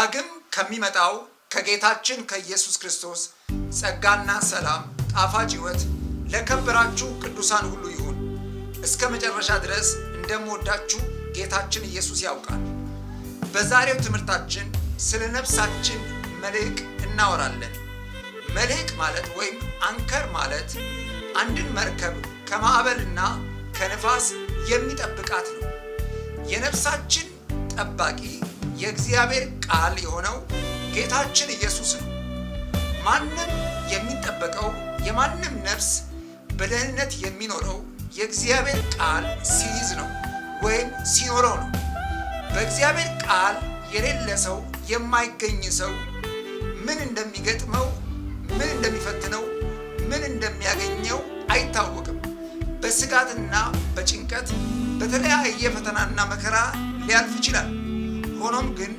ዳግም ከሚመጣው ከጌታችን ከኢየሱስ ክርስቶስ ጸጋና ሰላም ጣፋጭ ሕይወት ለከበራችሁ ቅዱሳን ሁሉ ይሁን። እስከ መጨረሻ ድረስ እንደምወዳችሁ ጌታችን ኢየሱስ ያውቃል። በዛሬው ትምህርታችን ስለ ነፍሳችን መልሕቅ እናወራለን። መልሕቅ ማለት ወይም አንከር ማለት አንድን መርከብ ከማዕበልና ከንፋስ የሚጠብቃት ነው። የነፍሳችን ጠባቂ የእግዚአብሔር ቃል የሆነው ጌታችን ኢየሱስ ነው። ማንም የሚጠበቀው የማንም ነፍስ በደህንነት የሚኖረው የእግዚአብሔር ቃል ሲይዝ ነው ወይም ሲኖረው ነው። በእግዚአብሔር ቃል የሌለ ሰው የማይገኝ ሰው ምን እንደሚገጥመው፣ ምን እንደሚፈትነው፣ ምን እንደሚያገኘው አይታወቅም። በስጋትና በጭንቀት በተለያየ ፈተናና መከራ ሊያልፍ ይችላል። ሆኖም ግን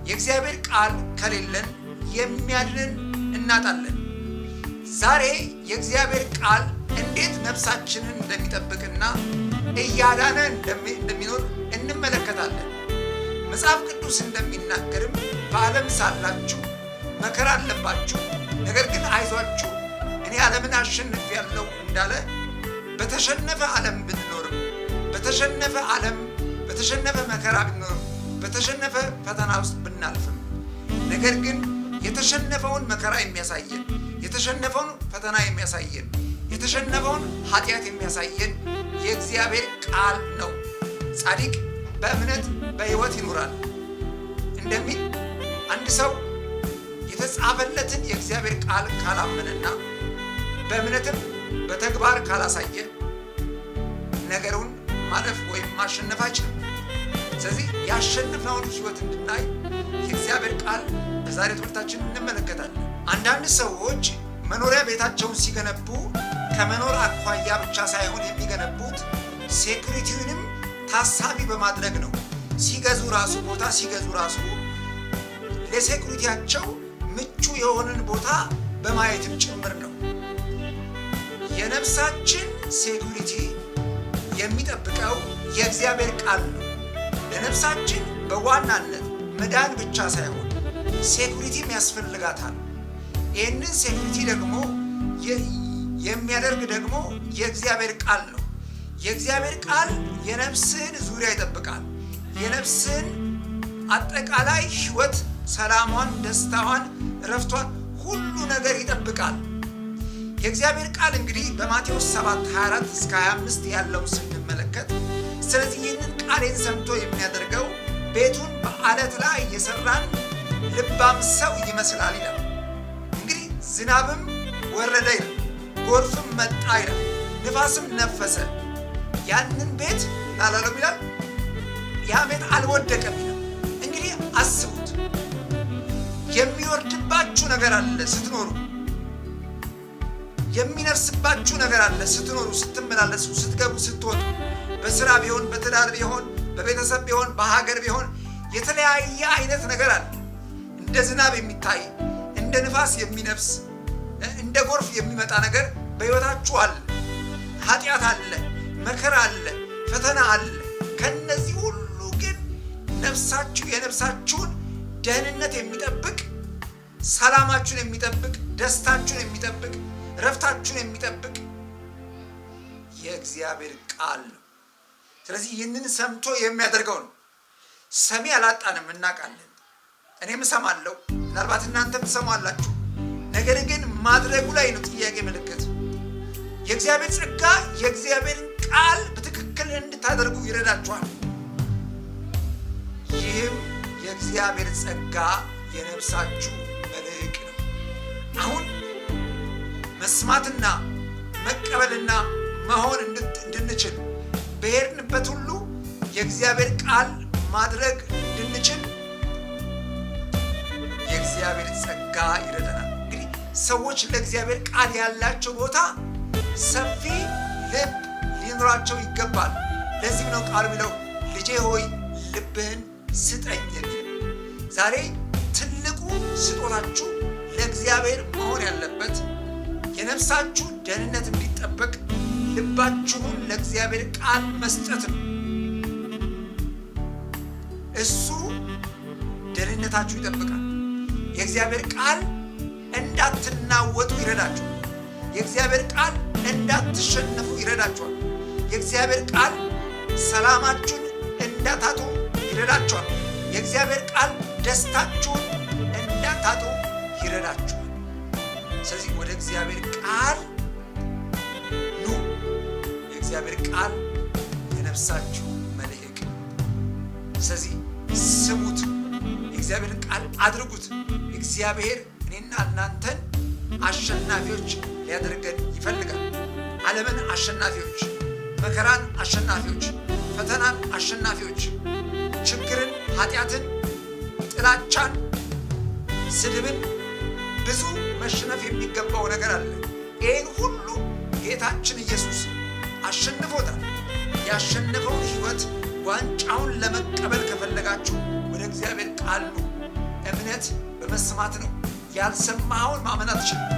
የእግዚአብሔር ቃል ከሌለን የሚያድንን እናጣለን። ዛሬ የእግዚአብሔር ቃል እንዴት ነፍሳችንን እንደሚጠብቅና እያዳነ እንደሚኖር እንመለከታለን። መጽሐፍ ቅዱስ እንደሚናገርም በዓለም ሳላችሁ መከራ አለባችሁ፣ ነገር ግን አይዟችሁ እኔ ዓለምን አሸንፌአለሁ እንዳለ በተሸነፈ ዓለም ብንኖርም በተሸነፈ ዓለም በተሸነፈ መከራ ብንኖርም በተሸነፈ ፈተና ውስጥ ብናልፍም ነገር ግን የተሸነፈውን መከራ የሚያሳየን፣ የተሸነፈውን ፈተና የሚያሳየን፣ የተሸነፈውን ኃጢአት የሚያሳየን የእግዚአብሔር ቃል ነው። ጻድቅ በእምነት በሕይወት ይኖራል እንደሚል አንድ ሰው የተጻፈለትን የእግዚአብሔር ቃል ካላመነና በእምነትም በተግባር ካላሳየ ነገሩን ማለፍ ወይም ማሸነፍ አይችልም። ስለዚህ ያሸነፍነውን ሕይወት እንድናይ የእግዚአብሔር ቃል በዛሬ ትምህርታችን እንመለከታለን። አንዳንድ ሰዎች መኖሪያ ቤታቸውን ሲገነቡ ከመኖር አኳያ ብቻ ሳይሆን የሚገነቡት ሴኩሪቲውንም ታሳቢ በማድረግ ነው። ሲገዙ ራሱ ቦታ ሲገዙ ራሱ ለሴኩሪቲያቸው ምቹ የሆነን ቦታ በማየትም ጭምር ነው። የነፍሳችን ሴኩሪቲ የሚጠብቀው የእግዚአብሔር ቃል ነው። ለነፍሳችን በዋናነት መዳን ብቻ ሳይሆን ሴኩሪቲም ያስፈልጋታል። ይህንን ሴኩሪቲ ደግሞ የሚያደርግ ደግሞ የእግዚአብሔር ቃል ነው። የእግዚአብሔር ቃል የነፍስህን ዙሪያ ይጠብቃል። የነፍስህን አጠቃላይ ሕይወት፣ ሰላሟን፣ ደስታዋን፣ እረፍቷን ሁሉ ነገር ይጠብቃል። የእግዚአብሔር ቃል እንግዲህ በማቴዎስ 7:24-25 ያለውን ስንመለከት ስለዚህ ይህንን ቃሌን ሰምቶ የሚያደርገው ቤቱን በዓለት ላይ የሰራን ልባም ሰው ይመስላል ይላል። እንግዲህ ዝናብም ወረደ ይላል፣ ጎርፍም መጣ ይላል፣ ንፋስም ነፈሰ፣ ያንን ቤት ላላለም ይላል፣ ያ ቤት አልወደቀም ይላል። እንግዲህ አስቡት፣ የሚወርድባችሁ ነገር አለ ስትኖሩ፣ የሚነፍስባችሁ ነገር አለ ስትኖሩ፣ ስትመላለሱ፣ ስትገቡ፣ ስትወጡ፣ በስራ ቢሆን፣ በትዳር ቢሆን፣ በቤተሰብ ቢሆን፣ በሀገር ቢሆን የተለያየ አይነት ነገር አለ። እንደ ዝናብ የሚታይ እንደ ንፋስ የሚነፍስ እንደ ጎርፍ የሚመጣ ነገር በሕይወታችሁ አለ። ኃጢአት አለ፣ መከራ አለ፣ ፈተና አለ። ከነዚህ ሁሉ ግን ነፍሳችሁ የነፍሳችሁን ደህንነት የሚጠብቅ፣ ሰላማችሁን የሚጠብቅ፣ ደስታችሁን የሚጠብቅ፣ ረፍታችሁን የሚጠብቅ የእግዚአብሔር ቃል ነው። ስለዚህ ይህንን ሰምቶ የሚያደርገው ነው። ሰሚ አላጣንም፣ እናውቃለን። እኔም እሰማለሁ፣ ምናልባት እናንተም ትሰማላችሁ። ነገር ግን ማድረጉ ላይ ነው ጥያቄ ምልክት። የእግዚአብሔር ጸጋ የእግዚአብሔርን ቃል በትክክል እንድታደርጉ ይረዳችኋል። ይህም የእግዚአብሔር ጸጋ የነፍሳችሁ መልሕቅ ነው። አሁን መስማትና መቀበልና መሆን እንድንችል በሄድንበት ሁሉ የእግዚአብሔር ቃል ማድረግ እንድንችል የእግዚአብሔር ጸጋ ይረዳናል። እንግዲህ ሰዎች ለእግዚአብሔር ቃል ያላቸው ቦታ ሰፊ ልብ ሊኖራቸው ይገባል። ለዚህም ነው ቃሉ የሚለው ልጄ ሆይ ልብህን ስጠኝ የሚል። ዛሬ ትልቁ ስጦታችሁ ለእግዚአብሔር መሆን ያለበት የነፍሳችሁ ደህንነት እንዲጠበቅ ልባችሁን ለእግዚአብሔር ቃል መስጠት ነው። እሱ ደህንነት ደህንነታችሁ ይጠብቃል። የእግዚአብሔር ቃል እንዳትናወጡ ይረዳችኋል። የእግዚአብሔር ቃል እንዳትሸነፉ ይረዳችኋል። የእግዚአብሔር ቃል ሰላማችሁን እንዳታጡ ይረዳችኋል። የእግዚአብሔር ቃል ደስታችሁን እንዳታጡ ይረዳችኋል። ስለዚህ ወደ እግዚአብሔር ቃል ኑ። የእግዚአብሔር ቃል የነፍሳችሁ መልህቅ። ስለዚህ ስሙት፣ የእግዚአብሔርን ቃል አድርጉት። እግዚአብሔር እኔና እናንተን አሸናፊዎች ሊያደርገን ይፈልጋል። ዓለምን አሸናፊዎች፣ መከራን አሸናፊዎች፣ ፈተናን አሸናፊዎች፣ ችግርን፣ ኃጢአትን፣ ጥላቻን፣ ስድብን፣ ብዙ መሸነፍ የሚገባው ነገር አለ። ይህን ሁሉ ጌታችን ኢየሱስ አሸንፎታል። ያሸነፈውን ሕይወት ዋንጫውን ለመቀበል ከፈለጋችሁ ወደ እግዚአብሔር ቃል ኑ። እምነት በመስማት ነው። ያልሰማኸውን ማመን አትችልም።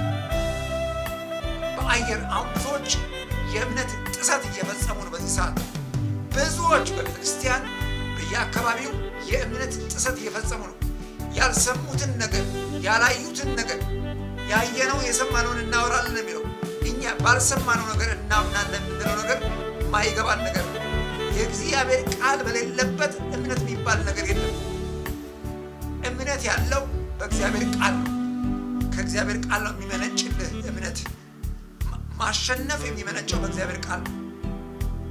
በአየር አሁን ብዙዎች የእምነት ጥሰት እየፈጸሙ ነው። በዚህ ሰዓት ብዙዎች በቤተክርስቲያን በየአካባቢው የእምነት ጥሰት እየፈጸሙ ነው። ያልሰሙትን ነገር፣ ያላዩትን ነገር፣ ያየነው የሰማነውን እናወራለን የሚለው እኛ ባልሰማነው ነገር እናምናለን የምንለው ነገር ማይገባን ነገር ነው። የእግዚአብሔር ቃል በሌለበት እምነት የሚባል ነገር የለም። እምነት ያለው በእግዚአብሔር ቃል ነው። ከእግዚአብሔር ቃል ነው የሚመነጭልህ እምነት። ማሸነፍ የሚመነጨው በእግዚአብሔር ቃል ነው።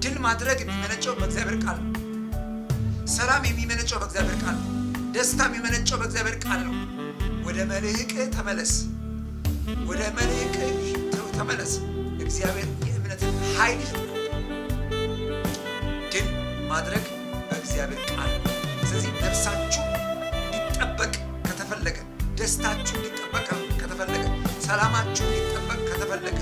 ድል ማድረግ የሚመነጨው በእግዚአብሔር ቃል ነው። ሰላም የሚመነጨው በእግዚአብሔር ቃል ነው። ደስታ የሚመነጨው በእግዚአብሔር ቃል ነው። ወደ መልህቅ ተመለስ፣ ወደ መልህቅ ተመለስ። እግዚአብሔር የእምነትን ኃይል ይሰጣል። ድል ማድረግ በእግዚአብሔር ቃል ነው። ስለዚህ ነፍሳችሁ እንዲጠበቅ ከተፈለገ፣ ደስታችሁ እንዲጠበቅ ከተፈለገ፣ ሰላማችሁ እንዲጠበቅ ከተፈለገ፣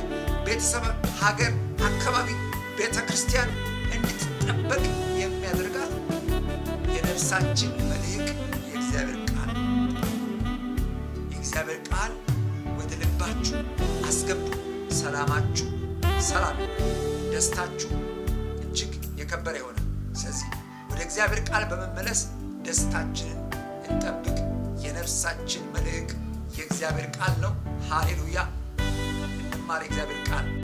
ቤተሰብ፣ ሀገር፣ አካባቢ፣ ቤተ ክርስቲያን እንድትጠበቅ የሚያደርጋት የነፍሳችን መልህቅ የእግዚአብሔር ቃል። የእግዚአብሔር ቃል ወደ ልባችሁ አስገቡ። ሰላማችሁ ሰላም፣ ደስታችሁ እጅግ የከበረ ይሆናል። ስለዚህ ወደ እግዚአብሔር ቃል በመመለስ ደስታችንን እንጠብቅ። የነፍሳችን መልህቅ የእግዚአብሔር ቃል ነው። ሃሌሉያ! እንማር የእግዚአብሔር ቃል